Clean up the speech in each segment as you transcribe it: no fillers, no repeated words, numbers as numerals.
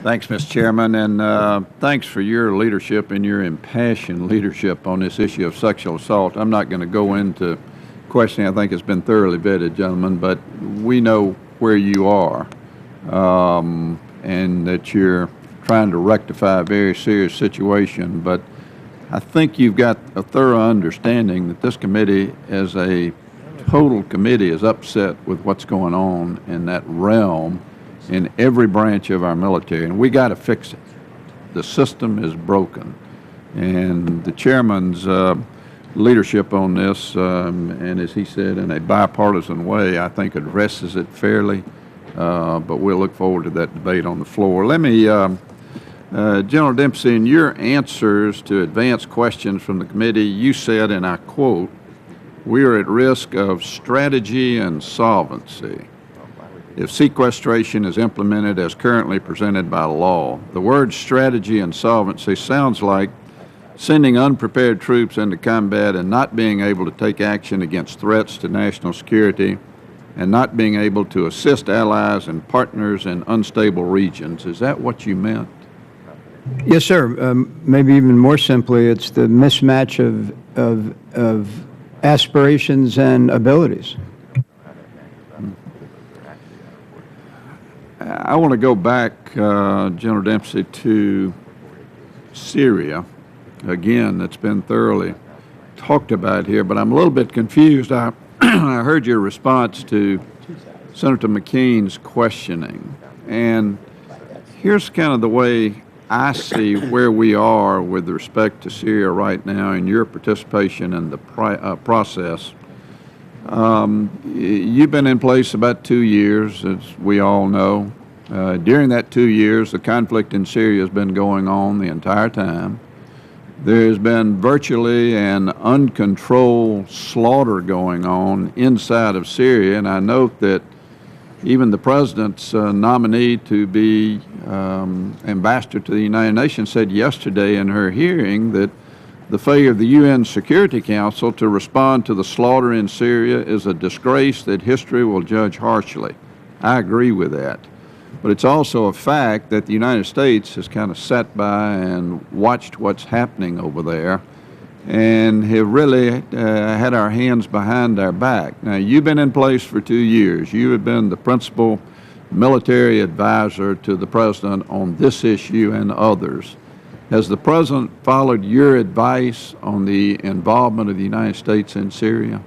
Thanks, Mr. Chairman, and thanks for your leadership and your impassioned leadership on this issue of sexual assault. I'm not going to go into questioning. I think it's been thoroughly vetted, gentlemen, but we know where you are and that you're trying to rectify a very serious situation. But I think you've got a thorough understanding that this committee as a total committee is upset with what's going on in that realm in every branch of our military, and we got to fix it. The system is broken, and the chairman's leadership on this, and as he said, in a bipartisan way, I think addresses it fairly, but we'll look forward to that debate on the floor. Let me, General Dempsey, in your answers to advanced questions from the committee, you said, and I quote, "We are at risk of strategy and solvency if sequestration is implemented as currently presented by law." The word strategy and solvency sounds like sending unprepared troops into combat and not being able to take action against threats to national security and not being able to assist allies and partners in unstable regions. Is that what you meant? Yes, sir. Maybe even more simply, it's the mismatch of aspirations and abilities. I want to go back, General Dempsey, to Syria. Again, it's been thoroughly talked about here, but I'm a little bit confused. I heard your response to Senator McCain's questioning, and here's kind of the way I see where we are with respect to Syria right now and your participation in the process. You've been in place about 2 years, as we all know. During that 2 years, the conflict in Syria has been going on the entire time. There's been virtually an uncontrolled slaughter going on inside of Syria, and I note that even the President's nominee to be ambassador to the United Nations said yesterday in her hearing that the failure of the UN Security Council to respond to the slaughter in Syria is a disgrace that history will judge harshly. I agree with that. But it's also a fact that the United States has kind of sat by and watched what's happening over there and have really had our hands behind our back. Now, you've been in place for 2 years. You have been the principal military advisor to the President on this issue and others. Has the President followed your advice on the involvement of the United States in Syria?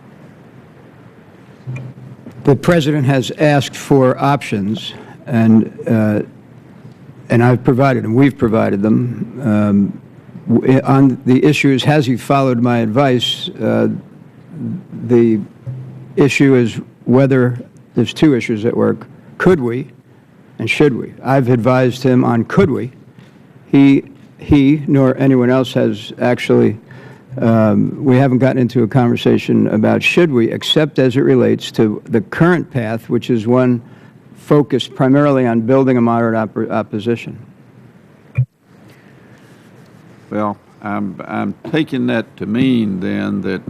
The President has asked for options, and I've provided them. We've provided them. On the issues, has he followed my advice? The issue is whether there's two issues at work. Could we and should we? I've advised him on could we. He nor anyone else has actually, we haven't gotten into a conversation about should we, except as it relates to the current path, which is one focused primarily on building a moderate opposition. Well, I'm taking that to mean then that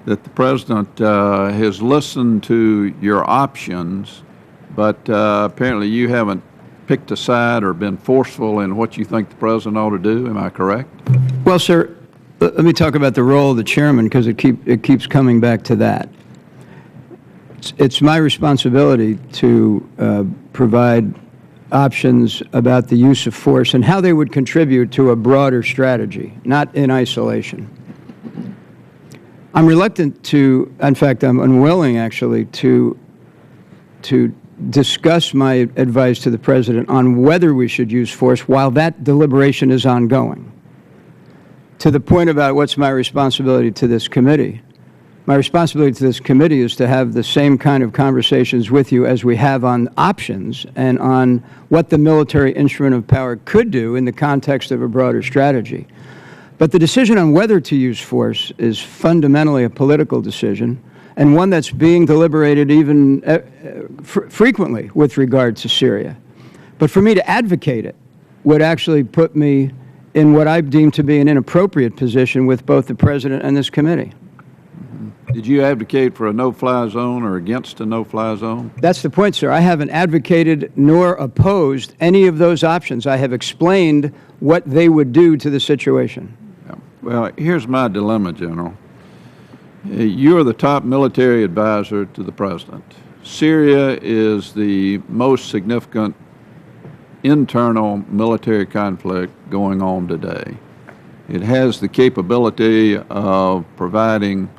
that the President has listened to your options, but apparently you haven't picked a side or been forceful in what you think the President ought to do. Am I correct? Well, sir, let me talk about the role of the Chairman, because it keeps coming back to that. It's my responsibility to provide options about the use of force and how they would contribute to a broader strategy, not in isolation. I'm reluctant to, in fact, I'm unwilling actually to discuss my advice to the President on whether we should use force while that deliberation is ongoing. To the point about what's my responsibility to this committee, my responsibility to this committee is to have the same kind of conversations with you as we have on options and on what the military instrument of power could do in the context of a broader strategy. But the decision on whether to use force is fundamentally a political decision, and one that's being deliberated even frequently with regard to Syria. But for me to advocate it would actually put me in what I deem to be an inappropriate position with both the President and this committee. Did you advocate for a no-fly zone or against a no-fly zone? That's the point, sir. I haven't advocated nor opposed any of those options. I have explained what they would do to the situation. Yeah. Well, here's my dilemma, General. You're the top military advisor to the President. Syria is the most significant internal military conflict going on today. It has the capability of providing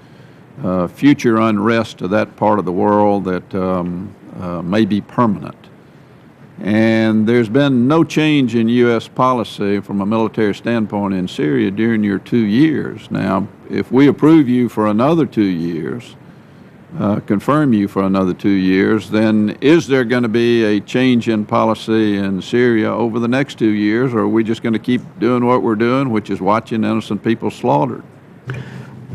future unrest to that part of the world that may be permanent. And there's been no change in U.S. policy from a military standpoint in Syria during your 2 years. Now, if we approve you for another 2 years, confirm you for another 2 years, then is there going to be a change in policy in Syria over the next 2 years, or are we just going to keep doing what we're doing, which is watching innocent people slaughtered?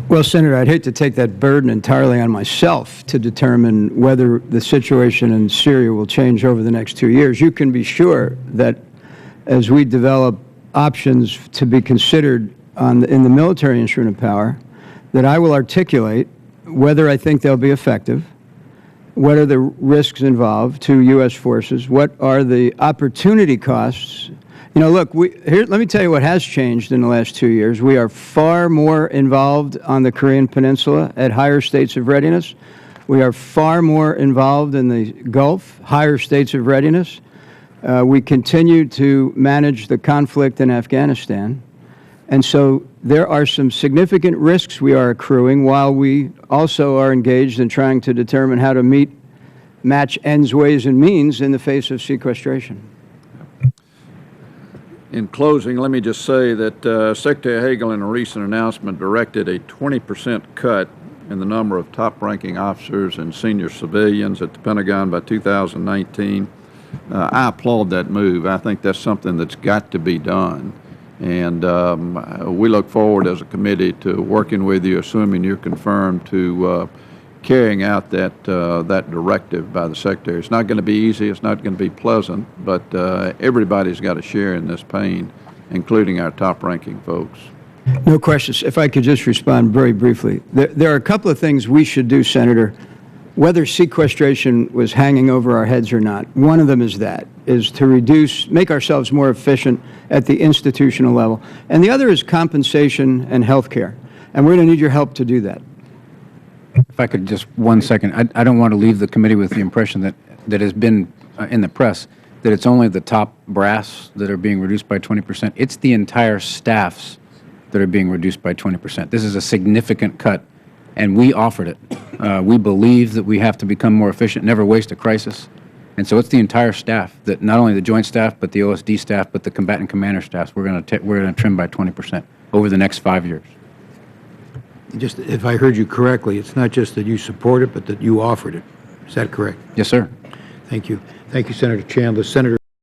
Well, Senator, I'd hate to take that burden entirely on myself to determine whether the situation in Syria will change over the next 2 years. You can be sure that as we develop options to be considered in the military instrument of power, that I will articulate whether I think they'll be effective, what are the risks involved to U.S. forces, what are the opportunity costs. You know, look, let me tell you what has changed in the last 2 years. We are far more involved on the Korean Peninsula at higher states of readiness. We are far more involved in the Gulf, higher states of readiness. We continue to manage the conflict in Afghanistan. And so there are some significant risks we are accruing while we also are engaged in trying to determine how to match ends, ways, and means in the face of sequestration. In closing, let me just say that Secretary Hagel, in a recent announcement, directed a 20% cut in the number of top-ranking officers and senior civilians at the Pentagon by 2019. I applaud that move. I think that's something that's got to be done. And we look forward as a committee to working with you, assuming you're confirmed, to carrying out that directive by the Secretary. It's not going to be easy. It's not going to be pleasant, but everybody's got a share in this pain, including our top-ranking folks. No questions. If I could just respond very briefly. There are a couple of things we should do, Senator, whether sequestration was hanging over our heads or not. One of them is to make ourselves more efficient at the institutional level. And the other is compensation and health care. And we're going to need your help to do that. If I could just 1 second, I don't want to leave the committee with the impression that has been in the press that it's only the top brass that are being reduced by 20%. It's the entire staffs that are being reduced by 20%. This is a significant cut, and we offered it. We believe that we have to become more efficient, never waste a crisis. And so it's the entire staff, that not only the Joint Staff, but the OSD staff, but the combatant commander staffs. We're going to trim by 20% over the next 5 years. Just, if I heard you correctly, it's not just that you support it, but that you offered it. Is that correct? Yes, sir. Thank you. Thank you, Senator Chambliss. Senator